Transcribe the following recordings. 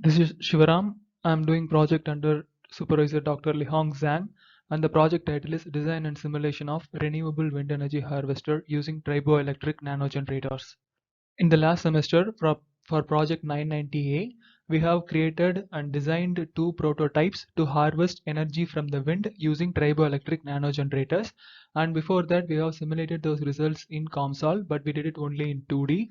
This is Shivaram. I'm doing project under supervisor Dr. Lihong Zhang, and the project title is Design and Simulation of Renewable Wind Energy Harvester using Triboelectric Nanogenerators. In the last semester, for project 990A, we have created and designed two prototypes to harvest energy from the wind using triboelectric nanogenerators. And before that, we have simulated those results in COMSOL, but we did it only in 2D.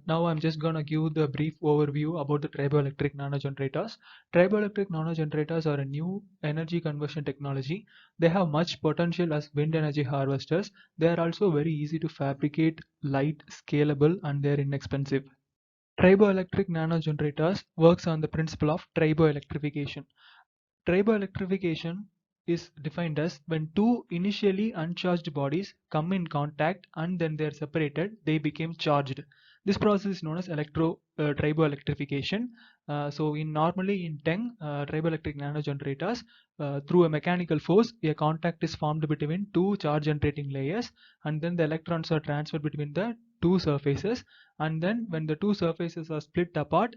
Now I'm just going to give the brief overview about the triboelectric nanogenerators. Triboelectric nanogenerators are a new energy conversion technology. They have much potential as wind energy harvesters. They are also very easy to fabricate, light, scalable, and they're inexpensive. Triboelectric nanogenerators works on the principle of triboelectrification. Triboelectrification is defined as when two initially uncharged bodies come in contact and then they are separated, they become charged. This process is known as triboelectrification. So in normally in 10 triboelectric nanogenerators, through a mechanical force, a contact is formed between two charge generating layers, and then the electrons are transferred between the two surfaces, and then when the two surfaces are split apart,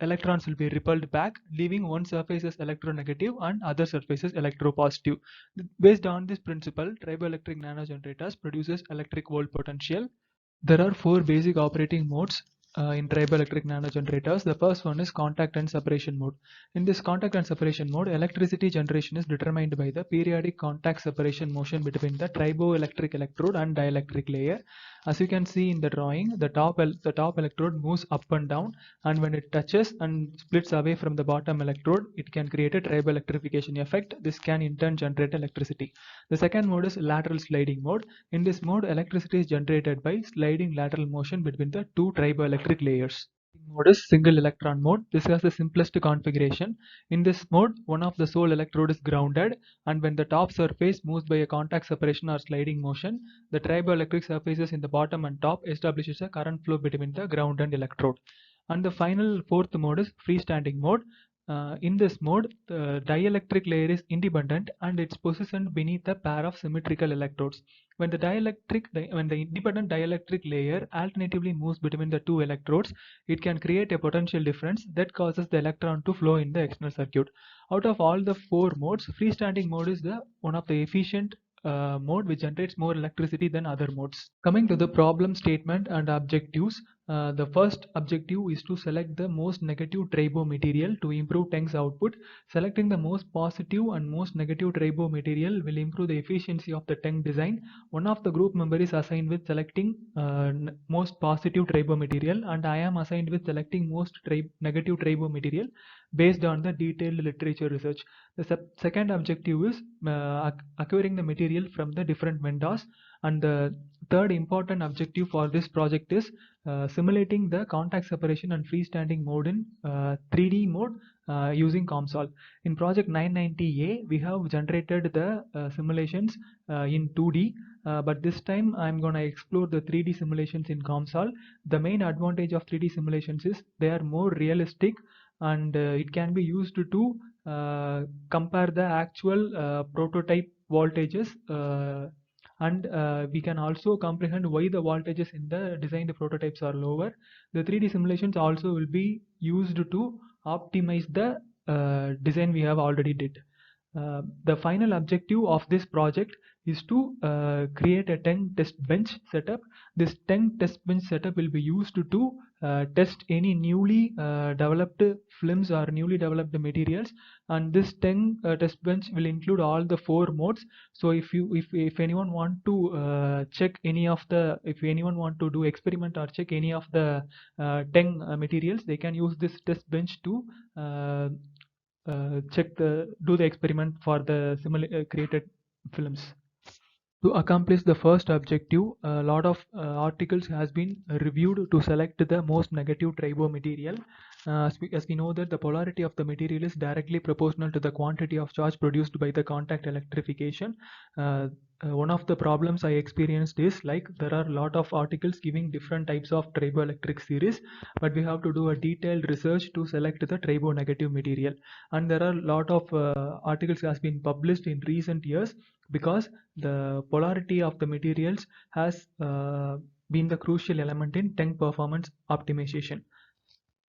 electrons will be repelled back, leaving one surface as electronegative and other surface as electropositive. Based on this principle, triboelectric nanogenerators produces electric volt potential. There are four basic operating modes in triboelectric nanogenerators. The first one is contact and separation mode. In this contact and separation mode, electricity generation is determined by the periodic contact separation motion between the triboelectric electrode and dielectric layer. As you can see in the drawing, the top electrode moves up and down, and when it touches and splits away from the bottom electrode, it can create a triboelectrification effect. This can in turn generate electricity. The second mode is lateral sliding mode. In this mode, electricity is generated by sliding lateral motion between the two triboelectric layers. Mode is single electron mode. This has the simplest configuration. In this mode, one of the sole electrode is grounded, and when the top surface moves by a contact separation or sliding motion, the triboelectric surfaces in the bottom and top establishes a current flow between the ground and electrode. And the final fourth mode is freestanding mode. In this mode, the dielectric layer is independent and it's positioned beneath a pair of symmetrical electrodes. When the independent dielectric layer alternatively moves between the two electrodes, it can create a potential difference that causes the electron to flow in the external circuit. Out of all the four modes, freestanding mode is the one of the efficient mode which generates more electricity than other modes. Coming to the problem statement and objectives, the first objective is to select the most negative tribo material to improve tank's output. Selecting the most positive and most negative tribo material will improve the efficiency of the tank design. One of the group member is assigned with selecting most positive tribo material, and I am assigned with selecting most negative tribo material based on the detailed literature research. The second objective is acquiring the material from the different vendors, and the third important objective for this project is simulating the contact separation and freestanding mode in 3D mode using COMSOL. In project 990A, we have generated the simulations in 2D, but this time I'm going to explore the 3D simulations in COMSOL. The main advantage of 3D simulations is they are more realistic, and it can be used to compare the actual prototype voltages, and we can also comprehend why the voltages in the designed prototypes are lower. The 3D simulations also will be used to optimize the design we have already did. The final objective of this project is to create a 10 test bench setup. This 10 test bench setup will be used to test any newly developed films or newly developed materials, and this 10 test bench will include all the four modes. So if anyone want to check any of the, if anyone want to do experiment or check any of the 10 materials, they can use this test bench to do the experiment for the created films. To accomplish the first objective, a lot of articles has been reviewed to select the most negative tribo material. As we know that the polarity of the material is directly proportional to the quantity of charge produced by the contact electrification. One of the problems I experienced is like there are a lot of articles giving different types of triboelectric series, but we have to do a detailed research to select the tribo negative material. And there are a lot of articles has been published in recent years because the polarity of the materials has been the crucial element in tank performance optimization.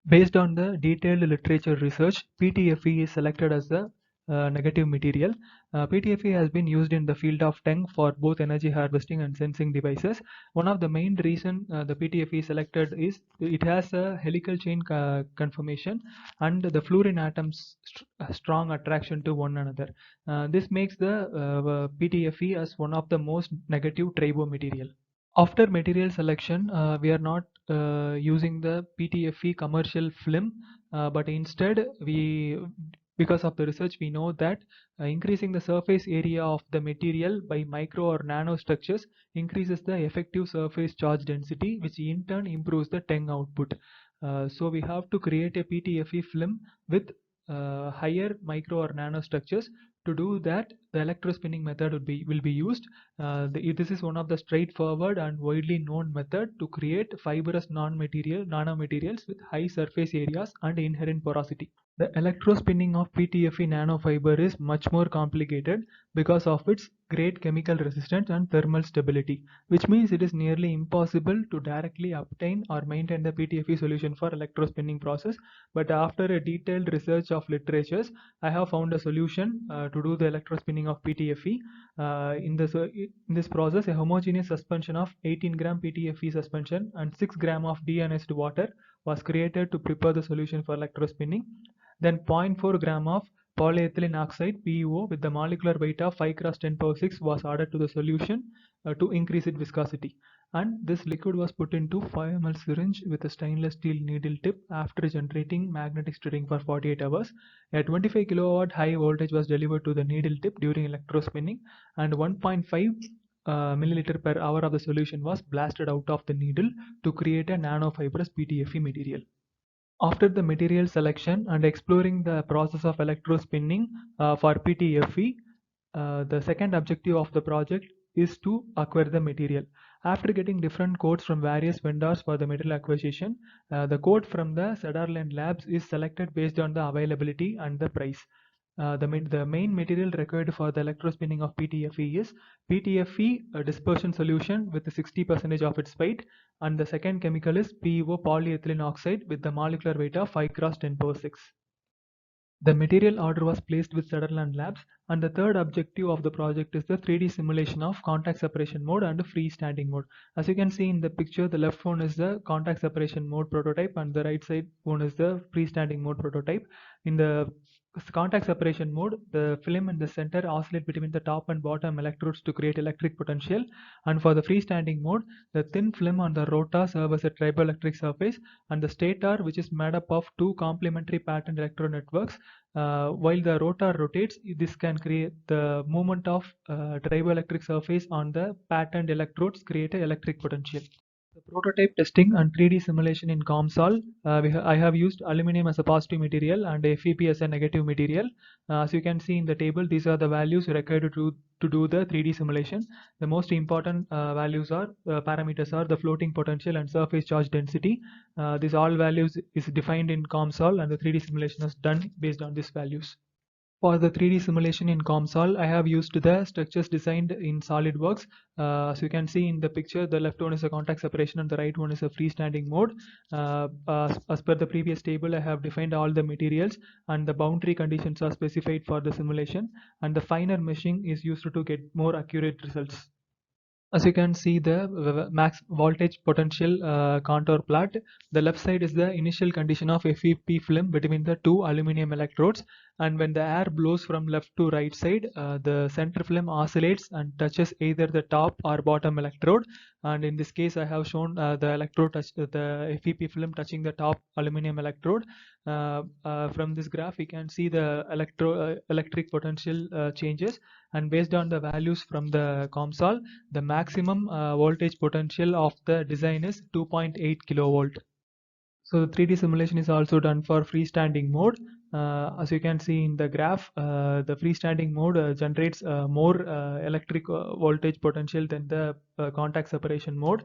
Based on the detailed literature research, PTFE is selected as the negative material. PTFE has been used in the field of TENG for both energy harvesting and sensing devices. One of the main reason the PTFE is selected is it has a helical chain conformation and the fluorine atoms strong attraction to one another. This makes the PTFE as one of the most negative tribo material. After material selection, we are not using the PTFE commercial film, but instead because of the research, we know that increasing the surface area of the material by micro or nano structures increases the effective surface charge density, which in turn improves the TENG output. So we have to create a PTFE film with higher micro or nano structures. To do that, the electrospinning method will be used. This is one of the straightforward and widely known method to create fibrous nanomaterials with high surface areas and inherent porosity. The electrospinning of PTFE nanofiber is much more complicated because of its great chemical resistance and thermal stability, which means it is nearly impossible to directly obtain or maintain the PTFE solution for electrospinning process. But after a detailed research of literatures, I have found a solution to do the electrospinning of PTFE. In this process, a homogeneous suspension of 18 gram PTFE suspension and 6 gram of deionized water was created to prepare the solution for electrospinning. Then 0.4 gram of polyethylene oxide (PEO) with the molecular weight of 5 cross 10 power 6 was added to the solution to increase its viscosity. And this liquid was put into 5 ml syringe with a stainless steel needle tip after generating magnetic stirring for 48 hours. A 25 kilowatt high voltage was delivered to the needle tip during electrospinning, and 1.5 milliliter per hour of the solution was blasted out of the needle to create a nanofibrous PTFE material. After the material selection and exploring the process of electrospinning for PTFE, the second objective of the project is to acquire the material. After getting different quotes from various vendors for the material acquisition, the quote from the Sutherland Labs is selected based on the availability and the price. The main material required for the electrospinning of PTFE is PTFE dispersion solution with 60% of its weight, and the second chemical is PEO polyethylene oxide with the molecular weight of 5 cross 10 power 6. The material order was placed with Sutherland Labs, and the third objective of the project is the 3D simulation of contact separation mode and freestanding mode. As you can see in the picture, the left one is the contact separation mode prototype and the right side one is the freestanding mode prototype. In the contact separation mode, the film in the center oscillate between the top and bottom electrodes to create electric potential, and for the freestanding mode, the thin film on the rotor serves as a triboelectric surface, and the stator, which is made up of two complementary patterned electrode networks. While the rotor rotates, this can create the movement of triboelectric surface on the patterned electrodes create an electric potential. The prototype testing and 3D simulation in COMSOL, I have used aluminum as a positive material and FEP as a negative material. As you can see in the table, these are the values required to do the 3D simulation. The most important parameters are the floating potential and surface charge density. These all values is defined in COMSOL, and the 3D simulation is done based on these values. For the 3D simulation in COMSOL, I have used the structures designed in SolidWorks. As you can see in the picture, the left one is a contact separation and the right one is a freestanding mode. As per the previous table, I have defined all the materials and the boundary conditions are specified for the simulation, and the finer meshing is used to get more accurate results. As you can see the max voltage potential contour plot, the left side is the initial condition of FEP film between the two aluminum electrodes, and when the air blows from left to right side, the center film oscillates and touches either the top or bottom electrode, and in this case I have shown the FEP film touching the top aluminum electrode. From this graph we can see the electric potential changes, and based on the values from the COMSOL, the maximum voltage potential of the design is 2.8 kilovolt. So the 3D simulation is also done for freestanding mode. As you can see in the graph, the freestanding mode generates more electric voltage potential than the contact separation mode.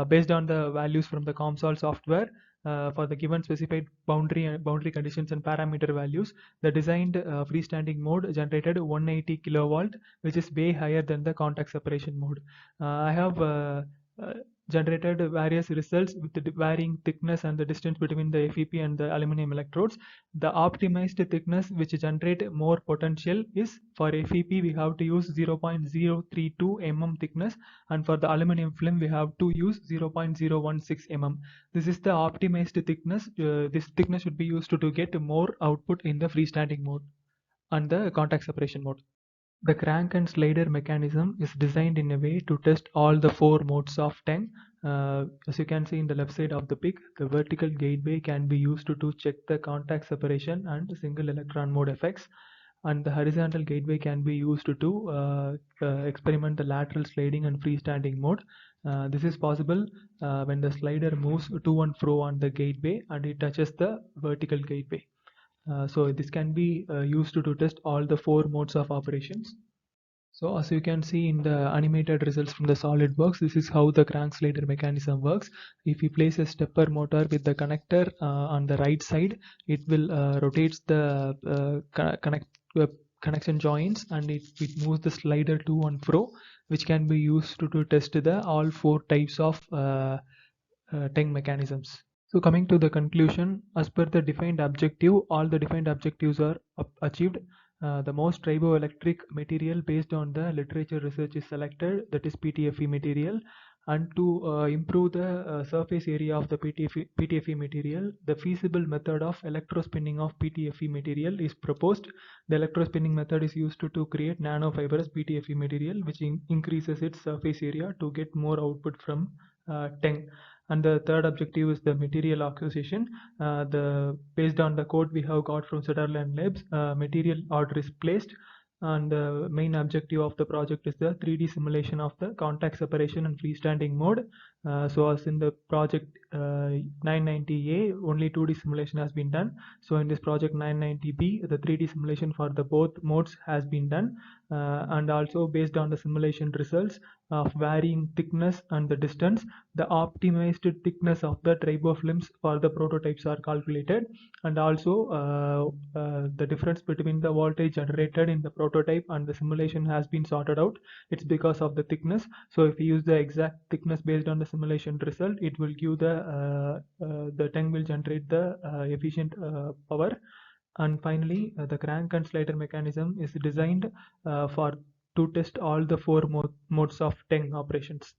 Based on the values from the COMSOL software, for the given specified boundary conditions and parameter values, the designed freestanding mode generated 180 kilovolt, which is way higher than the contact separation mode. I have generated various results with the varying thickness and the distance between the FEP and the aluminum electrodes. The optimized thickness which generate more potential is, for FEP we have to use 0.032 mm thickness, and for the aluminum film we have to use 0.016 mm. This is the optimized thickness. This thickness should be used to get more output in the freestanding mode and the contact separation mode. The crank and slider mechanism is designed in a way to test all the four modes of tank. As you can see in the left side of the pic, the vertical gateway can be used to check the contact separation and single electron mode effects, and the horizontal gateway can be used to experiment the lateral sliding and freestanding mode. This is possible when the slider moves to and fro on the gateway and it touches the vertical gateway. So this can be used to test all the four modes of operations. So as you can see in the animated results from the SolidWorks, this is how the crank slider mechanism works. If you place a stepper motor with the connector on the right side, it will rotates the connection joints, and it moves the slider to and fro, which can be used to test the all four types of tank mechanisms. So coming to the conclusion, as per the defined objective, all the defined objectives are achieved. The most triboelectric material based on the literature research is selected, that is PTFE material. And to improve the surface area of the PTFE material, the feasible method of electrospinning of PTFE material is proposed. The electrospinning method is used to create nanofibrous PTFE material, which increases its surface area to get more output from tank. And the third objective is the material acquisition. Based on the code we have got from Sutherland Labs, material order is placed, and the main objective of the project is the 3D simulation of the contact separation and freestanding mode. So as in the project 990A, only 2D simulation has been done. So in this project 990B, the 3D simulation for the both modes has been done, and also based on the simulation results of varying thickness and the distance, the optimized thickness of the tribofilms for the prototypes are calculated, and also the difference between the voltage generated in the prototype and the simulation has been sorted out. It's because of the thickness. So if you use the exact thickness based on the simulation result, it will give the tank will generate the efficient power. And finally, the crank and slider mechanism is designed for to test all the four modes of tank operations.